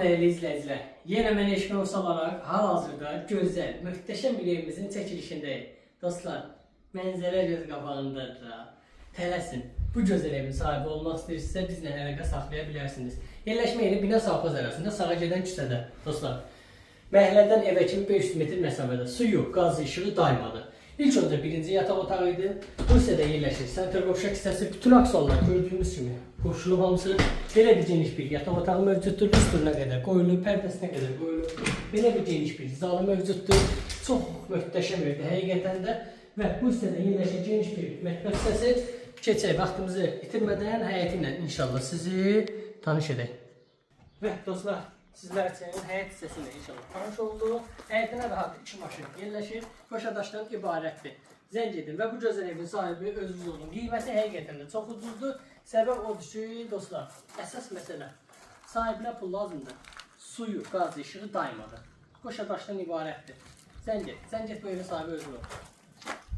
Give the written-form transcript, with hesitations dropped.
Değerli izleyiciler, yine mən Eşqin Usta olarak hal-hazırda gözəl, möhtəşəm bir evimizin çəkilişindəyik. Dostlar, mənzərə göz qabağındadır. Tələsin, bu gözəl evin sahibi olmaq istəyirsinizsə bizlə əlaqə saxlaya bilərsiniz. Yerləşmə yeri Bina Savxoz arasında sağa gedən küçədə. Dostlar, məhəllədən evə kimi 500 metr məsafədə su yox, qaz işığı daymadır. İlk öncə birinci yataq otağı idi. Bu hissədə yerləşir. Sentr qovşaq hissəsi bütün aksollar gördüyümüz kimi qoşulub hamısı. Belə bir geniş bir yataq otağı mövcuddur. Üstünə qədər qoyulub, pərdəsinə qədər qoyulub. Belə bir geniş bir zalı mövcuddur. Çox möhtəşəm evdir həqiqətən də. Və bu hissədə yerləşir geniş bir mətbəx hissəsi. Keçək, vaxtımızı itirmədən həyəti ilə inşallah sizi tanış edək. Və dostlar, sizlər üçün həyət hissəsində inşallah tanış oldu. Həyətinə rahat 2 maşın yerləşir. Qoşadaşdan ibarətdir. Zəng edin və bu gözəl evin sahibi özünüz olun. Qiyməti həqiqətən də çox ucuzdur. Səbəb odur ki, dostlar, əsas məsələ sahibinə pul lazımdır. Suyu, qazı, işığı daymadır. Qoşadaşdan ibarətdir. Zəng et bu evin sahibi özünüz olun.